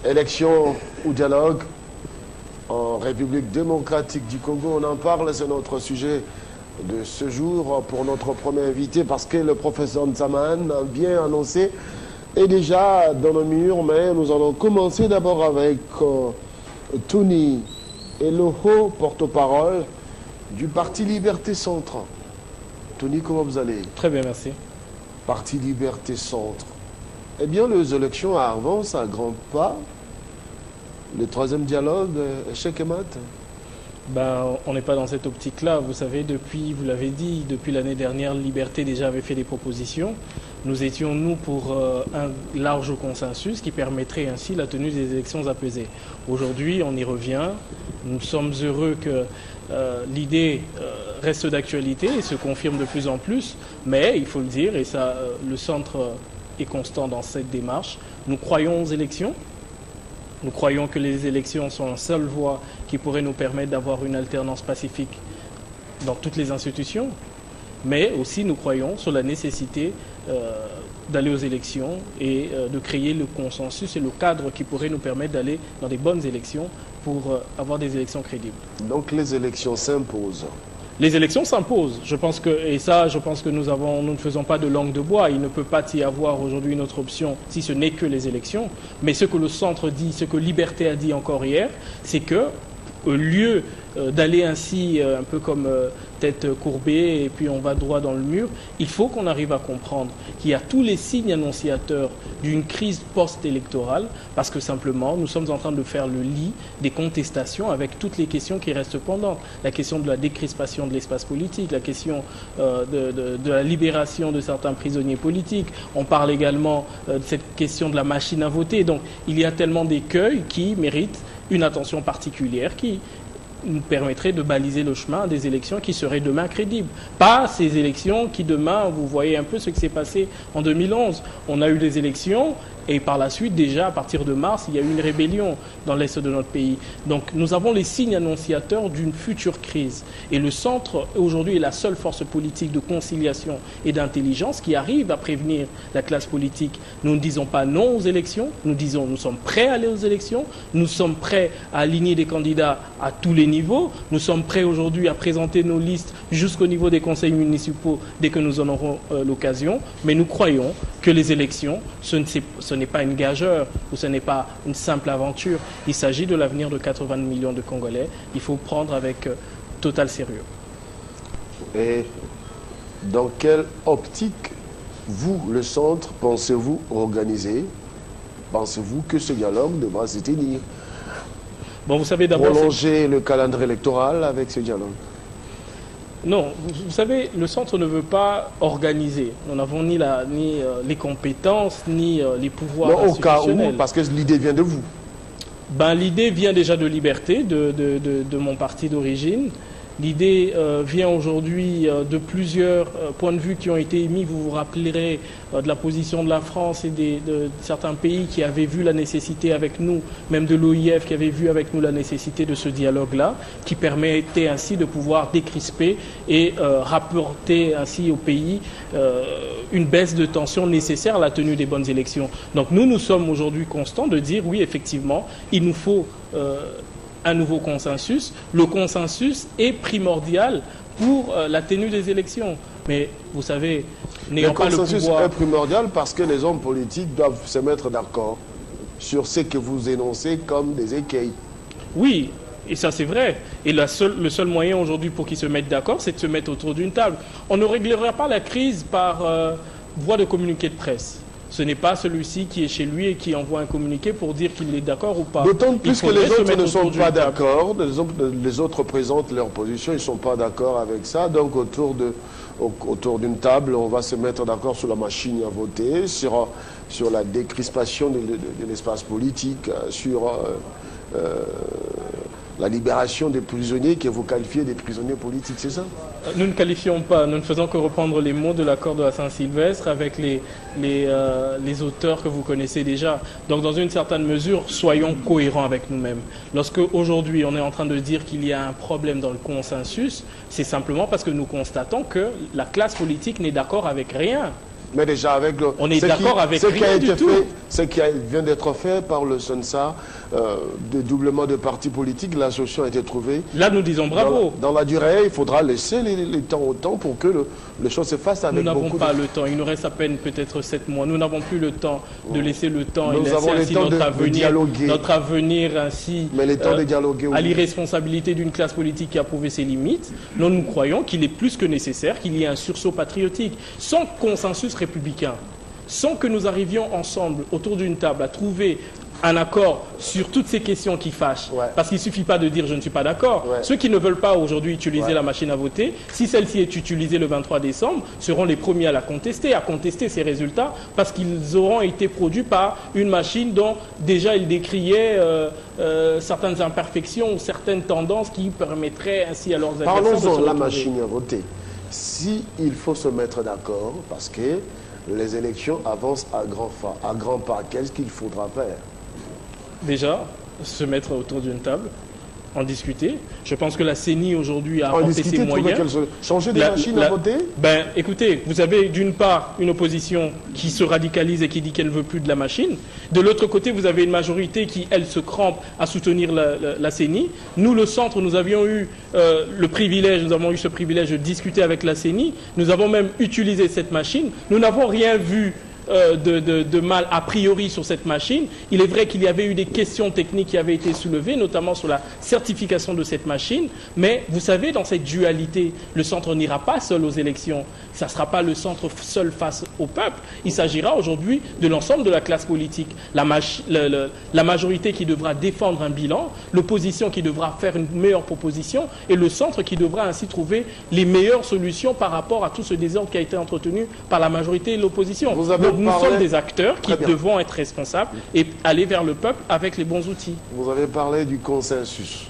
Élection ou dialogue en République démocratique du Congo, on en parle, c'est notre sujet de ce jour pour notre premier invité parce que le professeur Nzaman a bien annoncé est déjà dans le mur, mais nous allons commencer d'abord avec Tony Eloho, porte-parole du Parti Liberté Centre. Tony, comment vous allez? Très bien, merci. Parti Liberté Centre. Eh bien, les élections avancent à grands pas. Le troisième dialogue, échec et mat. On n'est pas dans cette optique-là. Vous savez, vous l'avez dit, depuis l'année dernière, Liberté déjà avait fait des propositions. Nous étions, nous, pour un large consensus qui permettrait ainsi la tenue des élections apaisées. Aujourd'hui, on y revient. Nous sommes heureux que l'idée reste d'actualité et se confirme de plus en plus. Mais, il faut le dire, et ça, le centre est constant dans cette démarche, nous croyons aux élections. Nous croyons que les élections sont la seule voie qui pourrait nous permettre d'avoir une alternance pacifique dans toutes les institutions. Mais aussi, nous croyons sur la nécessité d'aller aux élections et de créer le consensus et le cadre qui pourrait nous permettre d'aller dans des bonnes élections pour avoir des élections crédibles. Donc les élections s'imposent. Les élections s'imposent. Je pense que nous ne faisons pas de langue de bois. Il ne peut pas y avoir aujourd'hui une autre option si ce n'est que les élections. Mais ce que le centre dit, ce que Liberté a dit encore hier, c'est que au lieu d'aller ainsi un peu comme tête courbée et puis on va droit dans le mur, il faut qu'on arrive à comprendre qu'il y a tous les signes annonciateurs d'une crise post-électorale parce que simplement nous sommes en train de faire le lit des contestations avec toutes les questions qui restent pendantes. La question de la décrispation de l'espace politique, la question de la libération de certains prisonniers politiques. On parle également de cette question de la machine à voter. Donc il y a tellement d'écueils qui méritent une attention particulière qui nous permettrait de baliser le chemin à des élections qui seraient demain crédibles. Pas ces élections qui demain, vous voyez un peu ce qui s'est passé en 2011. On a eu des élections et par la suite, déjà à partir de mars, il y a eu une rébellion dans l'est de notre pays. Donc nous avons les signes annonciateurs d'une future crise. Et le centre, aujourd'hui, est la seule force politique de conciliation et d'intelligence qui arrive à prévenir la classe politique. Nous ne disons pas non aux élections, nous disons nous sommes prêts à aller aux élections, nous sommes prêts à aligner des candidats à tous les niveaux, nous sommes prêts aujourd'hui à présenter nos listes jusqu'au niveau des conseils municipaux dès que nous en aurons l'occasion. Mais nous croyons que les élections, ce n'est pas une gageure ou ce n'est pas une simple aventure. Il s'agit de l'avenir de 80 millions de Congolais. Il faut prendre avec total sérieux. Et dans quelle optique, vous, le centre, pensez-vous organiser? Pensez-vous que ce dialogue devra se tenir? Bon, vous savez d'abord... Prolonger le calendrier électoral avec ce dialogue? Non, vous savez, le centre ne veut pas organiser. Nous n'avons ni les compétences, ni les pouvoirs institutionnels. Au cas où, parce que l'idée vient de vous. L'idée vient déjà de Liberté, de mon parti d'origine. L'idée vient aujourd'hui de plusieurs points de vue qui ont été émis. Vous vous rappellerez de la position de la France et de certains pays qui avaient vu la nécessité avec nous, même de l'OIF qui avait vu avec nous la nécessité de ce dialogue-là, qui permettait ainsi de pouvoir décrisper et rapporter ainsi au pays une baisse de tension nécessaire à la tenue des bonnes élections. Donc nous sommes aujourd'hui constants de dire oui, effectivement, il nous faut... un nouveau consensus. Le consensus est primordial pour la tenue des élections. Mais vous savez, n'ayant pas le pouvoir... Le consensus est primordial parce que les hommes politiques doivent se mettre d'accord sur ce que vous énoncez comme des écueils. Oui, et ça c'est vrai. Et le seul moyen aujourd'hui pour qu'ils se mettent d'accord, c'est de se mettre autour d'une table. On ne réglera pas la crise par voie de communiqué de presse. Ce n'est pas celui-ci qui est chez lui et qui envoie un communiqué pour dire qu'il est d'accord ou pas. D'autant plus que les autres ne sont pas d'accord. Les autres présentent leur position, ils ne sont pas d'accord avec ça. Donc autour d'une table, on va se mettre d'accord sur la machine à voter, sur la décrispation de l'espace politique, sur la libération des prisonniers que vous qualifiez des prisonniers politiques, c'est ça? Nous ne qualifions pas, nous ne faisons que reprendre les mots de l'accord de la Saint-Sylvestre avec les auteurs que vous connaissez déjà. Donc dans une certaine mesure, soyons cohérents avec nous-mêmes. Lorsque aujourd'hui on est en train de dire qu'il y a un problème dans le consensus, c'est simplement parce que nous constatons que la classe politique n'est d'accord avec rien. Mais déjà avec le... On est d'accord avec rien du tout. Ce qui vient d'être fait par le SONSA, de doublement de partis politiques, la solution a été trouvée. Là, nous disons bravo. Dans la durée, il faudra laisser les temps au temps pour que les choses se fassent avec beaucoup de... Nous n'avons pas le temps. Il nous reste à peine peut-être 7 mois. Nous n'avons plus le temps de laisser le temps et laisser ainsi notre avenir ainsi à l'irresponsabilité d'une classe politique qui a prouvé ses limites. Nous croyons qu'il est plus que nécessaire qu'il y ait un sursaut patriotique. Sans consensus républicain, sans que nous arrivions ensemble autour d'une table à trouver un accord sur toutes ces questions qui fâchent, parce qu'il ne suffit pas de dire je ne suis pas d'accord. Ceux qui ne veulent pas aujourd'hui utiliser la machine à voter, si celle-ci est utilisée le 23 décembre, seront les premiers à la contester, ces résultats, parce qu'ils auront été produits par une machine dont déjà ils décriaient certaines imperfections ou certaines tendances qui permettraient ainsi à leurs adversaires de se retrouver. Parlons-en de la machine à voter. Si il faut se mettre d'accord, parce que les élections avancent à grands pas, qu'est-ce qu'il faudra faire? Déjà, se mettre autour d'une table, en discuter. Je pense que la CENI aujourd'hui a apporté ses moyens. Changer des machines à voter? Ben, écoutez, vous avez d'une part une opposition qui se radicalise et qui dit qu'elle ne veut plus de la machine. De l'autre côté, vous avez une majorité qui, elle, se crampe à soutenir la CENI. Nous, le centre, nous avions eu ce privilège de discuter avec la CENI. Nous avons même utilisé cette machine. Nous n'avons rien vu de mal a priori sur cette machine. Il est vrai qu'il y avait eu des questions techniques qui avaient été soulevées, notamment sur la certification de cette machine. Mais vous savez, dans cette dualité, le centre n'ira pas seul aux élections. Ça ne sera pas le centre seul face au peuple. Il s'agira aujourd'hui de l'ensemble de la classe politique. La majorité qui devra défendre un bilan, l'opposition qui devra faire une meilleure proposition et le centre qui devra ainsi trouver les meilleures solutions par rapport à tout ce désordre qui a été entretenu par la majorité et l'opposition. Nous sommes des acteurs qui devons être responsables et aller vers le peuple avec les bons outils. Vous avez parlé du consensus.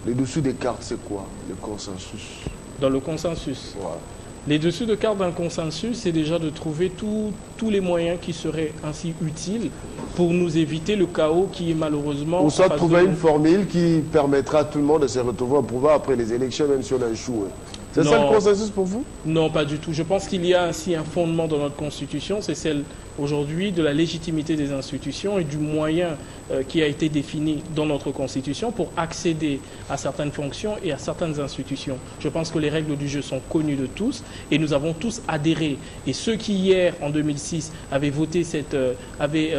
Les dessous des cartes, c'est quoi, le consensus? Dans le consensus, les dessous de cartes d'un consensus, c'est déjà de trouver tous les moyens qui seraient ainsi utiles pour nous éviter le chaos qui est malheureusement... Ou soit trouver une formule qui permettra à tout le monde de se retrouver au pouvoir après les élections, même si on a échoué. C'est ça le consensus pour vous? Non, pas du tout. Je pense qu'il y a ainsi un fondement dans notre Constitution, c'est celle aujourd'hui de la légitimité des institutions et du moyen qui a été défini dans notre Constitution pour accéder à certaines fonctions et à certaines institutions. Je pense que les règles du jeu sont connues de tous et nous avons tous adhéré. Et ceux qui hier, en 2006, avaient voté avaient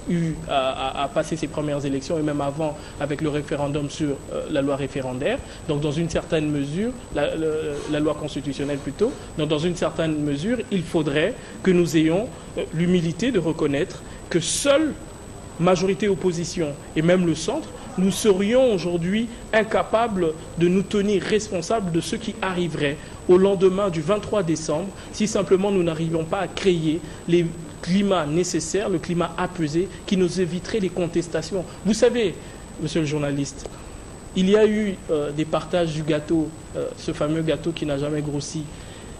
eu à passer ces premières élections et même avant avec le référendum sur la loi référendaire, donc dans une certaine mesure, la loi constitutionnelle plutôt, donc dans une certaine mesure, il faudrait que nous ayons l'humilité de reconnaître que seule majorité opposition et même le centre, nous serions aujourd'hui incapables de nous tenir responsables de ce qui arriverait au lendemain du 23 décembre si simplement nous n'arrivions pas à créer les climats nécessaires, le climat apaisé qui nous éviterait les contestations. Vous savez, monsieur le journaliste, il y a eu des partages du gâteau, ce fameux gâteau qui n'a jamais grossi.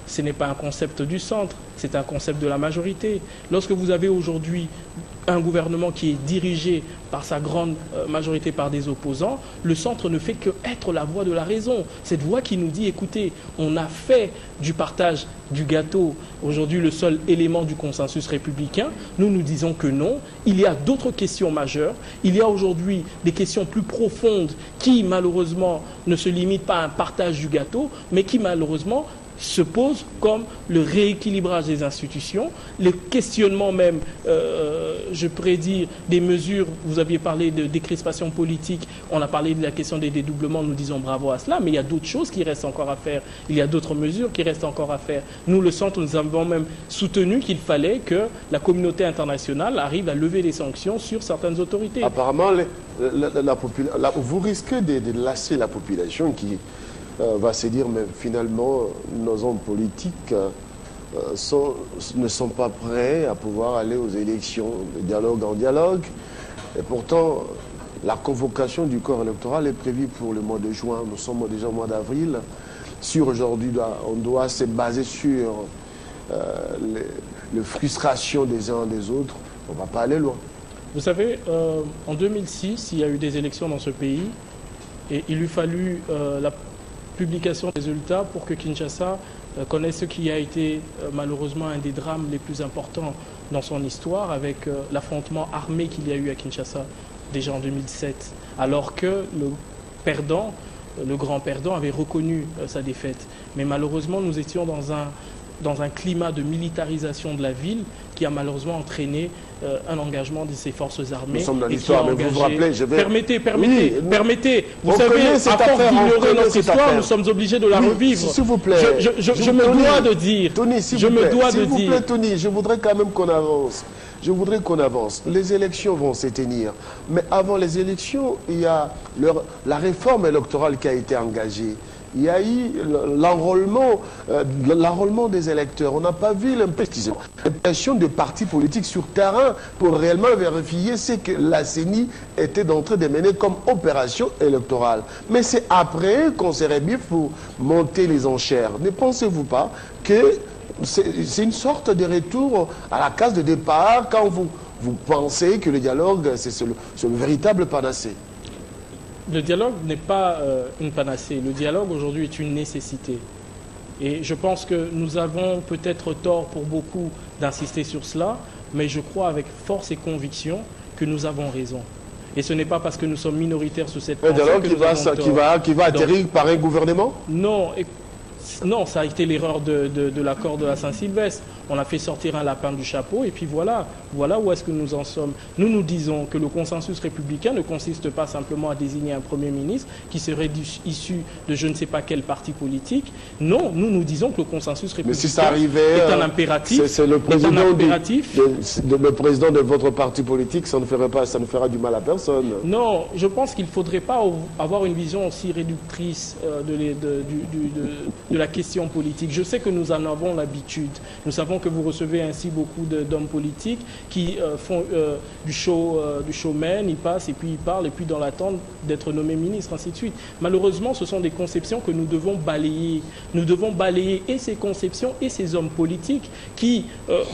Ce n'est pas un concept du centre, c'est un concept de la majorité. Lorsque vous avez aujourd'hui un gouvernement qui est dirigé par sa grande majorité par des opposants, le centre ne fait qu'être la voix de la raison. Cette voix qui nous dit, écoutez, on a fait du partage du gâteau aujourd'hui le seul élément du consensus républicain. Nous disons que non. Il y a d'autres questions majeures. Il y a aujourd'hui des questions plus profondes qui, malheureusement, ne se limitent pas à un partage du gâteau, mais qui, malheureusement, se pose comme le rééquilibrage des institutions, le questionnement même, je pourrais dire, des mesures, vous aviez parlé de décrispation politique, on a parlé de la question des dédoublements, nous disons bravo à cela, mais il y a d'autres choses qui restent encore à faire, il y a d'autres mesures qui restent encore à faire. Nous, le centre, nous avons même soutenu qu'il fallait que la communauté internationale arrive à lever les sanctions sur certaines autorités. Apparemment, vous risquez de lasser la population qui... va se dire, mais finalement, nos hommes politiques ne sont pas prêts à pouvoir aller aux élections, de dialogue en dialogue. Et pourtant, la convocation du corps électoral est prévue pour le mois de juin. Nous sommes déjà au mois d'avril. Aujourd'hui, on doit se baser sur les frustrations des uns des autres. On ne va pas aller loin. Vous savez, en 2006, il y a eu des élections dans ce pays et il lui fallut publication des résultats pour que Kinshasa connaisse ce qui a été malheureusement un des drames les plus importants dans son histoire, avec l'affrontement armé qu'il y a eu à Kinshasa déjà en 2007, alors que le grand perdant avait reconnu sa défaite. Mais malheureusement, nous étions dans un climat de militarisation de la ville qui a malheureusement entraîné un engagement de ces forces armées. Nous sommes dans l'histoire, mais vous vous rappelez, Permettez. Vous on savez, connaît à cette force affaire, d'ignorer notre cette histoire, affaire. nous sommes obligés de la revivre. S'il vous plaît. Je me dois de dire. Tony, s'il vous plaît, Tony, je voudrais quand même qu'on avance. Les élections vont s'éteindre. Mais avant les élections, il y a la réforme électorale qui a été engagée. Il y a eu l'enrôlement des électeurs. On n'a pas vu l'implication de partis politiques sur terrain pour réellement vérifier ce que la CENI était en train de mener comme opération électorale. Mais c'est après qu'on s'est rebiffe pour monter les enchères. Ne pensez-vous pas que c'est une sorte de retour à la case de départ quand vous pensez que le dialogue, c'est le véritable panacée? Le dialogue n'est pas une panacée. Le dialogue aujourd'hui est une nécessité. Et je pense que nous avons peut-être tort pour beaucoup d'insister sur cela, mais je crois avec force et conviction que nous avons raison. Et ce n'est pas parce que nous sommes minoritaires sur cette pensée dialogue que qui va atterrir par un gouvernement? Non, ça a été l'erreur de l'accord de la Saint-Sylvestre. On a fait sortir un lapin du chapeau et puis voilà où est-ce que nous en sommes. Nous disons que le consensus républicain ne consiste pas simplement à désigner un Premier ministre qui serait issu de je ne sais pas quel parti politique. Non, nous disons que le consensus républicain est un impératif. C'est le président le président de votre parti politique, ça ne fera du mal à personne. Non, je pense qu'il ne faudrait pas avoir une vision aussi réductrice de la question politique. Je sais que nous en avons l'habitude. Nous savons que vous recevez ainsi beaucoup d'hommes politiques qui font du showman, ils passent et puis ils parlent et puis dans l'attente d'être nommés ministres, ainsi de suite. Malheureusement, ce sont des conceptions que nous devons balayer. Nous devons balayer et ces conceptions et ces hommes politiques qui,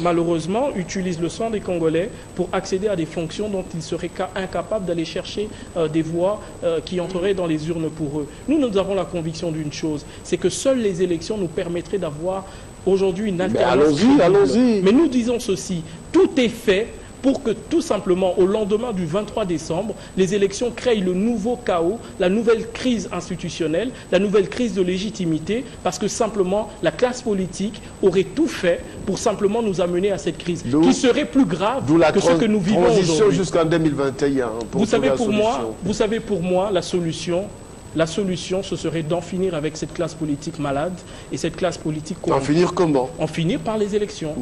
malheureusement, utilisent le sang des Congolais pour accéder à des fonctions dont ils seraient incapables d'aller chercher des voix qui entreraient dans les urnes pour eux. Nous avons la conviction d'une chose, c'est que seules les élections nous permettraient d'avoir aujourd'hui une alternance. Allons-y. Mais nous disons ceci, tout est fait pour que tout simplement, au lendemain du 23 décembre, les élections créent le nouveau chaos, la nouvelle crise institutionnelle, la nouvelle crise de légitimité, parce que simplement, la classe politique aurait tout fait pour simplement nous amener à cette crise, qui serait plus grave que ce que nous vivons aujourd'hui. Transition jusqu'en 2021. Vous savez, pour moi, la solution, ce serait d'en finir avec cette classe politique malade et cette classe politique corrompue. En finir comment? En finir par les élections.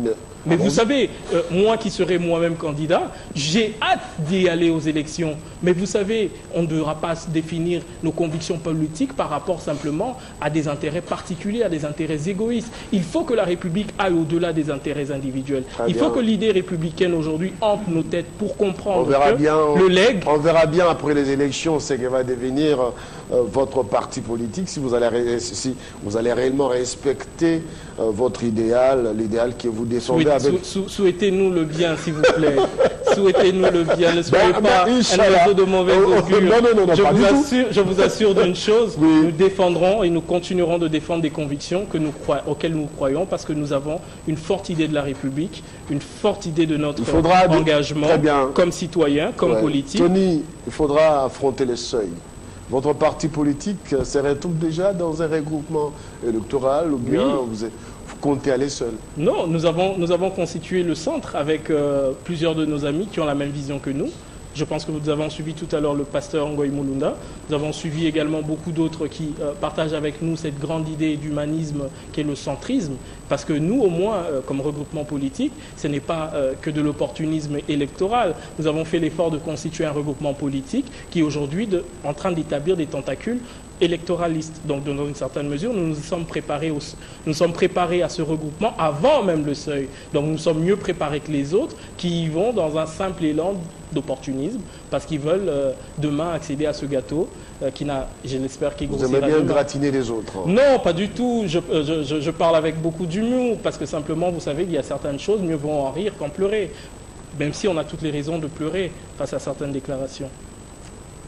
Mais vous savez, moi qui serai moi-même candidat, j'ai hâte d'y aller aux élections. Mais vous savez, on ne devra pas définir nos convictions politiques par rapport simplement à des intérêts particuliers, à des intérêts égoïstes. Il faut que la République aille au-delà des intérêts individuels. Il faut que l'idée républicaine aujourd'hui hante nos têtes pour comprendre le legs... On verra bien après les élections ce que va devenir votre parti politique, si vous allez réellement respecter votre idéal, l'idéal que vous défendez. Souhaitez-nous le bien, s'il vous plaît. Souhaitez-nous le bien. Ne soyez pas un oiseau de mauvaise augure. Non, je vous assure d'une chose, nous défendrons et nous continuerons de défendre des convictions auxquelles nous croyons, parce que nous avons une forte idée de la République, une forte idée de notre engagement comme citoyen, comme politique. Tony, il faudra affronter les seuils. Votre parti politique serait-il déjà dans un regroupement électoral ou bien vous comptez aller seul? Non, nous avons constitué le centre avec plusieurs de nos amis qui ont la même vision que nous. Je pense que nous avons suivi tout à l'heure le pasteur Ngoï Mulunda. Nous avons suivi également beaucoup d'autres qui partagent avec nous cette grande idée d'humanisme qui est le centrisme. Parce que nous, au moins, comme regroupement politique, ce n'est pas que de l'opportunisme électoral. Nous avons fait l'effort de constituer un regroupement politique qui est aujourd'hui en train d'établir des tentacules électoralistes. Donc, dans une certaine mesure, nous sommes préparés à ce regroupement avant même le seuil. Donc, nous sommes mieux préparés que les autres qui y vont dans un simple élan d'opportunisme parce qu'ils veulent demain accéder à ce gâteau je l'espère, qui grossira. Vous aimez bien gratiner les autres? Non, pas du tout. Je parle avec beaucoup d'humour parce que simplement, vous savez, il y a certaines choses, mieux vaut en rire qu'en pleurer. Même si on a toutes les raisons de pleurer face à certaines déclarations.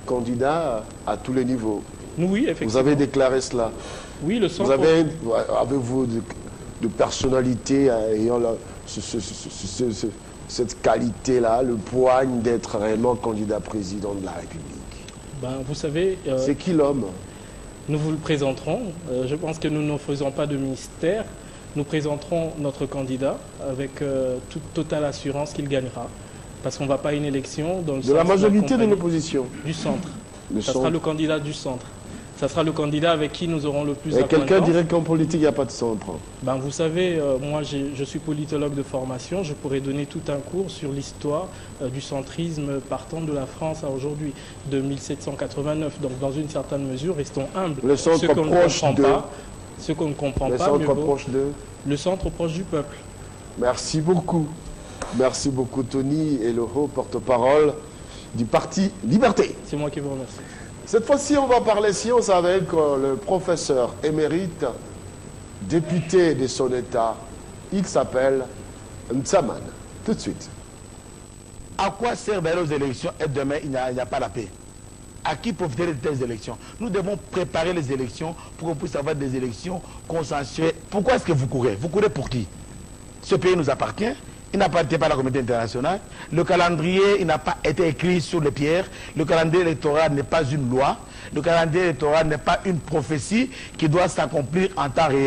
Candidat à tous les niveaux. Oui, effectivement. Vous avez déclaré cela. Oui, le centre... Avez-vous de personnalité ayant cette qualité-là, le poigne d'être réellement candidat président de la République? Ben, vous savez... c'est qui l'homme? Nous vous le présenterons. Je pense que nous ne faisons pas de mystère. Nous présenterons notre candidat avec toute totale assurance qu'il gagnera. Parce qu'on ne va pas à une élection dans le de la majorité de l'opposition. Du centre. Ça sera le candidat du centre. Ça sera le candidat avec qui nous aurons le plus d'acquaintance. Quelqu'un dirait qu'en politique, il n'y a pas de centre. Ben, vous savez, moi, je suis politologue de formation. Je pourrais donner tout un cours sur l'histoire du centrisme partant de la France à aujourd'hui, de 1789. Donc, dans une certaine mesure, restons humbles. Le centre proche de... Ce qu'on ne comprend pas, le centre proche de... Le centre proche du peuple. Merci beaucoup. Merci beaucoup, Tony, et le haut porte-parole du Parti Liberté. C'est moi qui vous remercie. Cette fois-ci, on va parler science avec le professeur émérite, député de son État. Il s'appelle Ntsaman. Tout de suite. À quoi servent les élections et demain, il n'y a pas la paix? À qui profiter de telles élections? Nous devons préparer les élections pour qu'on puisse avoir des élections consensuelles. Pourquoi est-ce que vous courez? Vous courez pour qui? Ce pays nous appartient. Il n'appartient pas à la communauté internationale. Le calendrier, il n'a pas été écrit sur les pierres. Le calendrier électoral n'est pas une loi. Le calendrier électoral n'est pas une prophétie qui doit s'accomplir en temps réel.